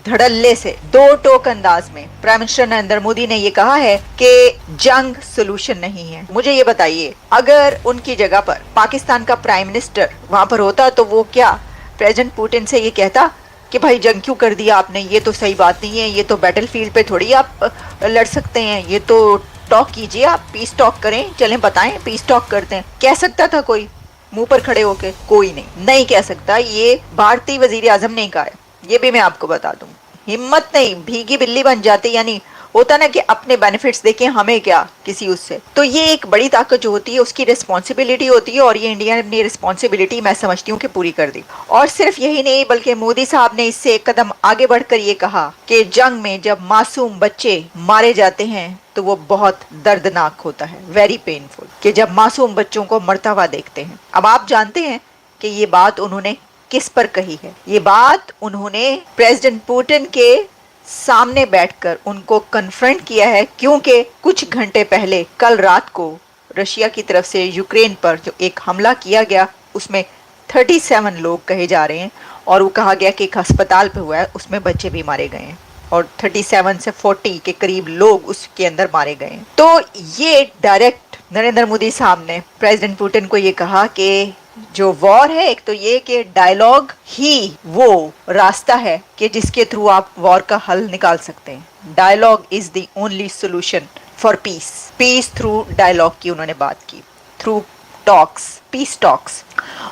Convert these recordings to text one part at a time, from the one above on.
धड़ल्ले से दो टोक अंदाज में प्राइम मिनिस्टर नरेंद्र मोदी ने ये कहा है कि जंग सोल्यूशन नहीं है। मुझे ये बताइए, अगर उनकी जगह पर पाकिस्तान का प्राइम मिनिस्टर वहां पर होता तो वो क्या प्रेसिडेंट पुतिन से ये कहता कि भाई जंग क्यों कर दिया आपने, ये तो सही बात नहीं है, ये तो बैटल फील्ड पे थोड़ी आप लड़ सकते हैं, ये तो टॉक कीजिए, आप पीस टॉक करें, चलें बताएं पीस टॉक करते हैं। कह सकता था कोई मुंह पर खड़े होके? कोई नहीं कह सकता। ये भारतीय वजीर आजम ने कहा है, ये भी मैं आपको बता दूं। हिम्मत नहीं, भीगी बिल्ली बन जाती, यानी होता ना कि अपने बेनिफिट्स देखें, हमें क्या किसी उससे। तो ये एक बड़ी ताकत जो होती है उसकी रिस्पॉन्सिबिलिटी होती है, और ये इंडिया ने अपनी रिस्पॉन्सिबिलिटी मैं समझती हूँ कि पूरी कर दी। और सिर्फ यही नहीं बल्कि मोदी साहब ने इससे एक कदम आगे बढ़कर ये कहा कि जंग में जब मासूम बच्चे मारे जाते हैं तो वो बहुत दर्दनाक होता है, वेरी पेनफुल, कि जब मासूम बच्चों को मरता हुआ देखते हैं। अब आप जानते हैं कि ये बात उन्होंने किस पर कही है? ये बात उन्होंने प्रेसिडेंट पुतिन के सामने बैठकर उनको कन्फ्रंट किया है, क्योंकि कुछ घंटे पहले कल रात को रशिया की तरफ से यूक्रेन पर जो एक हमला किया गया उसमें 37 लोग कहे जा रहे हैं, और वो कहा गया कि एक अस्पताल पे हुआ है, उसमें बच्चे भी मारे गए हैं, और 37 से 40 के करीब लोग उसके अंदर मारे गए हैं। तो ये डायरेक्ट नरेंद्र मोदी साहब ने प्रेसिडेंट पुतिन को ये कहा कि जो वॉर है, एक तो ये कि डायलॉग ही वो रास्ता है कि जिसके थ्रू आप वॉर का हल निकाल सकते हैं। Dialogue is the only solution for peace. Peace through dialogue की उन्होंने बात की, थ्रू टॉक्स, पीस टॉक्स।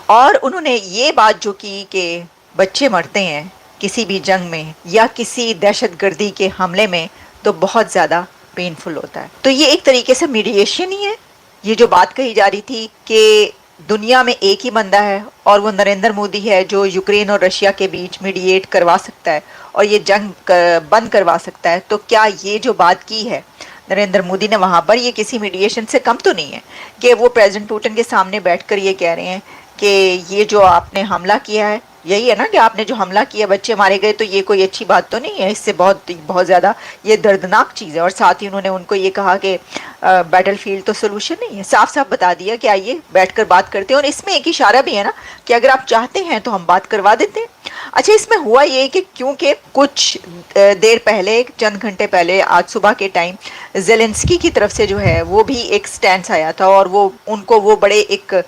और उन्होंने ये बात जो की कि बच्चे मरते हैं किसी भी जंग में या किसी दहशतगर्दी के हमले में तो बहुत ज्यादा पेनफुल होता है। तो ये एक तरीके से मीडिएशन ही है। ये जो बात कही जा रही थी कि दुनिया में एक ही बंदा है और वो नरेंद्र मोदी है जो यूक्रेन और रशिया के बीच मीडिएट करवा सकता है और ये जंग बंद करवा सकता है, तो क्या ये जो बात की है नरेंद्र मोदी ने वहां पर, ये किसी मीडिएशन से कम तो नहीं है कि वो प्रेसिडेंट पुतिन के सामने बैठकर ये कह रहे हैं कि ये जो आपने हमला किया है, यही है ना कि आपने जो हमला किया बच्चे मारे गए, तो ये कोई अच्छी बात तो नहीं है, इससे बहुत ज़्यादा ये दर्दनाक चीज़ है। और साथ ही उन्होंने उनको ये कहा कि बैटल फील्ड तो सोल्यूशन नहीं है। साफ साफ बता दिया कि आइए बैठकर बात करते हैं, और इसमें एक इशारा भी है ना कि अगर आप चाहते हैं तो हम बात करवा देते हैं। अच्छा, इसमें हुआ ये कि क्योंकि कुछ देर पहले, चंद घंटे पहले, आज सुबह के टाइम जेलेंस्की की तरफ से जो है वो भी एक स्टैंड आया था, और वो उनको वो बड़े एक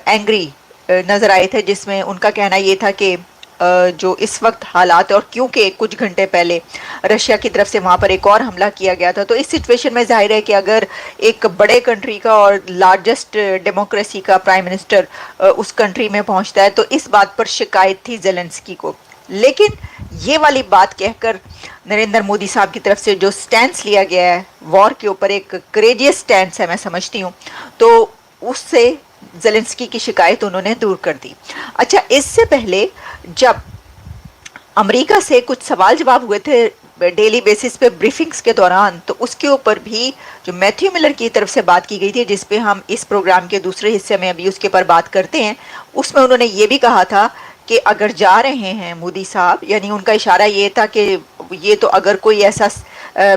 एंग्री नजर आए थे, जिसमें उनका कहना ये था कि जो इस वक्त हालात है, और क्योंकि कुछ घंटे पहले रशिया की तरफ से वहाँ पर एक और हमला किया गया था, तो इस सिचुएशन में जाहिर है कि अगर एक बड़े कंट्री का और लार्जेस्ट डेमोक्रेसी का प्राइम मिनिस्टर उस कंट्री में पहुँचता है तो इस बात पर शिकायत थी जेलेंस्की को। लेकिन ये वाली बात कहकर नरेंद्र मोदी साहब की तरफ से जो स्टैंड लिया गया है वॉर के ऊपर, एक करेजियस स्टैंड है मैं समझती हूँ, तो उससे जेलेंस्की की शिकायत उन्होंने दूर कर दी। अच्छा, इससे पहले जब अमेरिका से कुछ सवाल जवाब हुए थे डेली बेसिस पे ब्रीफिंग्स के दौरान, तो उसके ऊपर भी जो मैथ्यू मिलर की तरफ से बात की गई थी, जिस पे हम इस प्रोग्राम के दूसरे हिस्से में अभी उसके ऊपर बात करते हैं, उसमें उन्होंने ये भी कहा था कि अगर जा रहे हैं मोदी साहब, यानी उनका इशारा ये था कि ये तो अगर कोई ऐसा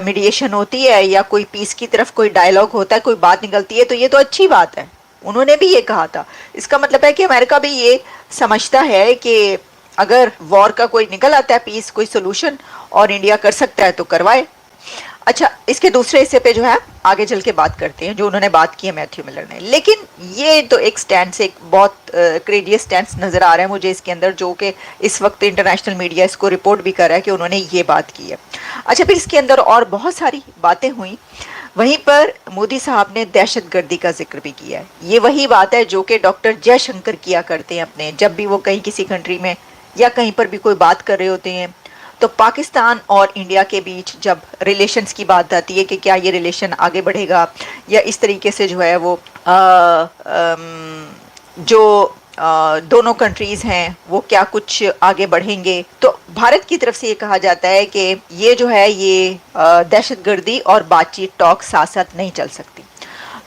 मीडिएशन होती है या कोई पीस की तरफ कोई डायलॉग होता है, कोई बात निकलती है, तो ये तो अच्छी बात है। उन्होंने भी ये कहा था। इसका मतलब है कि अमेरिका भी ये समझता है कि अगर वॉर का कोई निकल आता है पीस, कोई सोल्यूशन, और इंडिया कर सकता है तो करवाए। अच्छा, इसके दूसरे हिस्से पे जो है आगे चल के बात करते हैं, जो उन्होंने बात की है मैथ्यू मिलर ने। लेकिन ये तो एक स्टैंड से एक बहुत क्रेजियस स्टैंड नजर आ रहा है मुझे इसके अंदर, जो कि इस वक्त इंटरनेशनल मीडिया इसको रिपोर्ट भी कर रहा है कि उन्होंने ये बात की है। अच्छा, फिर इसके अंदर और बहुत सारी बातें हुई। वहीं पर मोदी साहब ने दहशतगर्दी का जिक्र भी किया है। ये वही बात है जो कि डॉक्टर जयशंकर किया करते हैं अपने, जब भी वो कहीं किसी कंट्री में या कहीं पर भी कोई बात कर रहे होते हैं, तो पाकिस्तान और इंडिया के बीच जब रिलेशंस की बात आती है कि क्या ये रिलेशन आगे बढ़ेगा या इस तरीके से जो है वो जो दोनों कंट्रीज हैं वो क्या कुछ आगे बढ़ेंगे, तो भारत की तरफ से ये कहा जाता है कि ये जो है ये दहशतगर्दी और बातचीत टॉक साथ साथ नहीं चल सकती।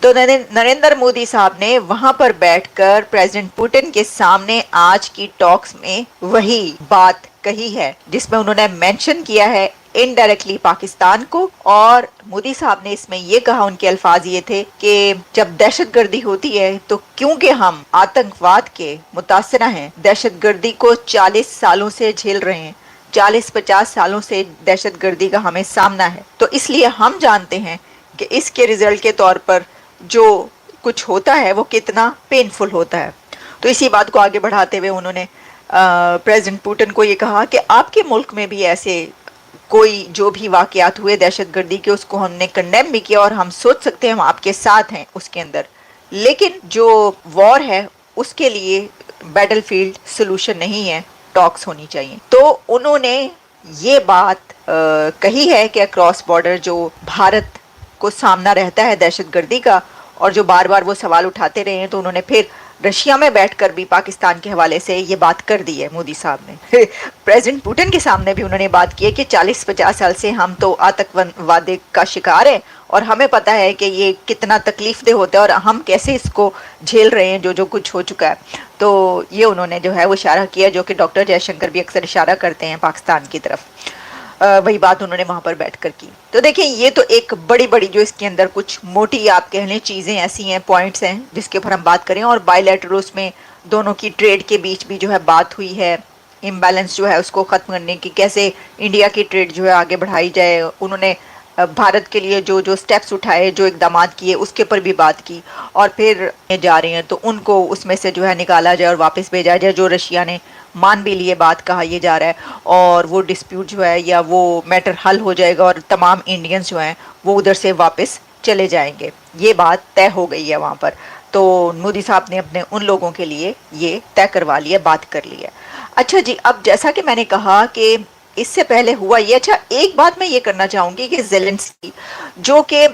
तो नरेंद्र मोदी साहब ने वहां पर बैठकर प्रेसिडेंट पुतिन के सामने आज की टॉक्स में वही बात कही है, जिसमें उन्होंने मेंशन किया है इनडायरेक्टली पाकिस्तान को। और मोदी साहब ने इसमें ये कहा, उनके अल्फाज ये थे कि जब दहशतगर्दी होती है तो क्योंकि हम आतंकवाद के मुतासरा हैं, दहशतगर्दी को 40 सालों से झेल रहे हैं, 40-50 सालों से दहशतगर्दी का हमें सामना है, तो इसलिए हम जानते हैं कि इसके रिजल्ट के तौर पर जो कुछ होता है वो कितना पेनफुल होता है। तो इसी बात को आगे बढ़ाते हुए उन्होंने प्रेसिडेंट पुतिन को ये कहा कि आपके मुल्क में भी ऐसे कोई जो भी वाकयात हुए दहशतगर्दी के, उसको हमने कंडेम भी किया और हम सोच सकते हैं हम आपके साथ हैं उसके अंदर, लेकिन जो वॉर है उसके लिए बैटलफील्ड सोल्यूशन नहीं है, टॉक्स होनी चाहिए। तो उन्होंने ये बात कही है कि अक्रॉस बॉर्डर जो भारत को सामना रहता है दहशतगर्दी का, और जो बार बार वो सवाल उठाते रहे हैं, तो उन्होंने फिर रशिया में बैठकर भी पाकिस्तान के हवाले से ये बात कर दी है मोदी साहब ने। प्रेसिडेंट पुतिन के सामने भी उन्होंने बात की है कि 40-50 साल से हम तो आतंकवाद का शिकार हैं और हमें पता है कि ये कितना तकलीफ होता है और हम कैसे इसको झेल रहे हैं जो कुछ हो चुका है। तो ये उन्होंने जो है वो इशारा किया, जो कि डॉक्टर जयशंकर भी अक्सर इशारा करते हैं पाकिस्तान की तरफ। वही बात उन्होंने वहां पर बैठकर की। तो देखें, ये तो एक बड़ी बड़ी जो इसके अंदर कुछ मोटी आप कह लें चीज़ें ऐसी हैं, पॉइंट्स हैं जिसके ऊपर हम बात करें। और बायलैटरल उसमें दोनों की ट्रेड के बीच भी जो है बात हुई है, इम्बैलेंस जो है उसको ख़त्म करने की, कैसे इंडिया की ट्रेड जो है आगे बढ़ाई जाए। उन्होंने भारत के लिए जो स्टेप्स उठाए, जो इकदाम किए, उसके ऊपर भी बात की। और फिर जा रहे हैं तो उनको उसमें से जो है निकाला जाए और वापस भेजा जाए, जो रशिया ने मान भी लिए बात कहा यह जा रहा है, और वो डिस्प्यूट जो है या वो मैटर हल हो जाएगा और तमाम इंडियंस जो हैं वो उधर से वापस चले जाएंगे। ये बात तय हो गई है वहाँ पर। तो मोदी साहब ने अपने उन लोगों के लिए ये तय करवा लिया, बात कर ली है। अच्छा जी, अब जैसा कि मैंने कहा कि इससे पहले हुआ ये, अच्छा एक बात मैं ये करना चाहूँगी कि ज़ेलेंस्की जो कि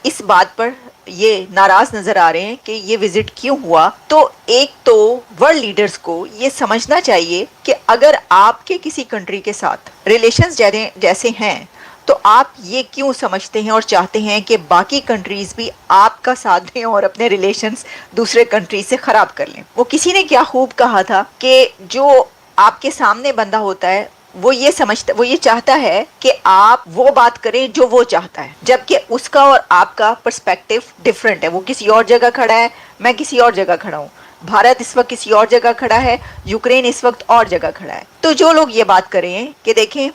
इस बात पर ये नाराज नजर आ रहे हैं कि ये विजिट क्यों हुआ, तो एक तो वर्ल्ड लीडर्स को ये समझना चाहिए कि अगर आपके किसी कंट्री के साथ रिलेशंस जैसे हैं तो आप ये क्यों समझते हैं और चाहते हैं कि बाकी कंट्रीज भी आपका साथ दें और अपने रिलेशंस दूसरे कंट्री से खराब कर लें। वो किसी ने क्या खूब कहा था कि जो आपके सामने बंदा होता है वो ये चाहता है कि आप वो बात करें जो वो चाहता है, जबकि उसका और आपका पर्सपेक्टिव डिफरेंट है। वो किसी और जगह खड़ा है, मैं किसी और जगह खड़ा हूँ। भारत इस वक्त किसी और जगह खड़ा है, यूक्रेन इस वक्त और जगह खड़ा है। तो जो लोग ये बात कर रहे हैं कि देखें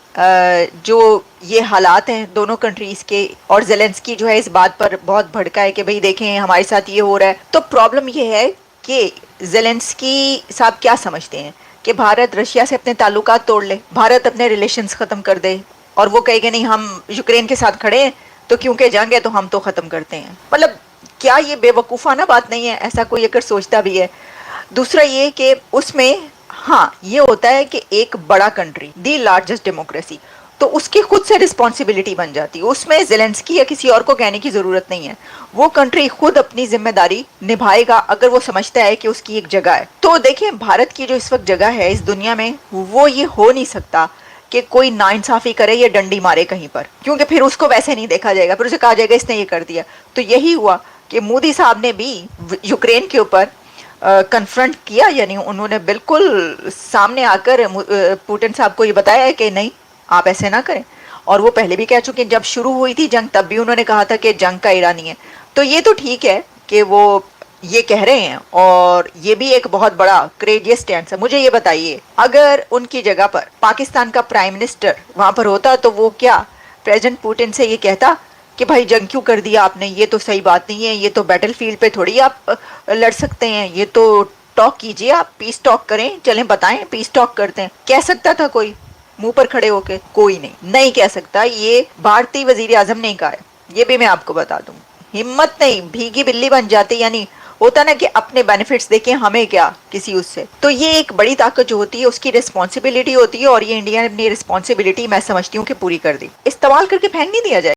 जो ये हालात हैं दोनों कंट्रीज के, और ज़ेलेंस्की जो है इस बात पर बहुत भड़का है कि भाई देखें हमारे साथ ये हो रहा है, तो प्रॉब्लम ये है कि ज़ेलेंस्की साहब क्या समझते हैं कि भारत रशिया से अपने ताल्लुकात तोड़ ले, भारत अपने रिलेशंस ख़त्म कर दे, और वो कहेगा नहीं हम यूक्रेन के साथ खड़े हैं तो क्योंकि जंग है तो हम तो ख़त्म करते हैं। मतलब क्या ये बेवकूफ़ाना बात नहीं है? ऐसा कोई अगर सोचता भी है। दूसरा ये कि उसमें हाँ ये होता है कि एक बड़ा कंट्री, दी लार्जेस्ट डेमोक्रेसी, तो उसकी खुद से रिस्पॉन्सिबिलिटी बन जाती है। उसमें ज़ेलेंस्की या किसी और को कहने की ज़रूरत नहीं है, वो कंट्री खुद अपनी जिम्मेदारी निभाएगा अगर वो समझता है कि उसकी एक जगह है। तो देखें भारत की जो इस वक्त जगह है इस दुनिया में, वो ये हो नहीं सकता कि कोई नाइंसाफ़ी करे या डंडी मारे कहीं पर, क्योंकि फिर उसको वैसे नहीं देखा जाएगा, फिर उसे कहा जाएगा इसने ये कर दिया। तो यही हुआ कि मोदी साहब ने भी यूक्रेन के ऊपर कन्फ्रंट किया, यानी उन्होंने बिल्कुल सामने आकर पुतिन साहब को ये बताया है कि नहीं आप ऐसे ना करें। और वो पहले भी कह चुके हैं, जब शुरू हुई थी जंग तब भी उन्होंने कहा था कि जंग का इरादा नहीं है। तो ये तो ठीक है कि वो ये कह रहे हैं, और ये भी एक बहुत बड़ा क्रेजियस स्टैंड है। मुझे ये बताइए, अगर उनकी जगह पर पाकिस्तान का प्राइम मिनिस्टर वहां पर होता तो वो क्या प्रेसिडेंट पुतिन से ये कहता कि भाई जंग क्यों कर दिया आपने, ये तो सही बात नहीं है, ये तो बैटल फील्ड पे थोड़ी आप लड़ सकते हैं, ये तो टॉक कीजिए, आप पीस टॉक करें, चलें बताएं पीस टॉक करते हैं। कह सकता था कोई मुंह पर खड़े होके? कोई नहीं कह सकता। ये भारतीय वजीर आजम ने कहा है, ये भी मैं आपको बता दूं। हिम्मत नहीं, भीगी बिल्ली बन जाती, यानी होता ना कि अपने बेनिफिट्स देखें, हमें क्या किसी उससे। तो ये एक बड़ी ताकत जो होती है उसकी रिस्पॉन्सिबिलिटी होती है, और ये इंडिया ने अपनी रिस्पॉन्सिबिलिटी मैं समझती हूँ कि पूरी कर दी। इस्तेमाल करके फेंक नहीं दिया जाएगा।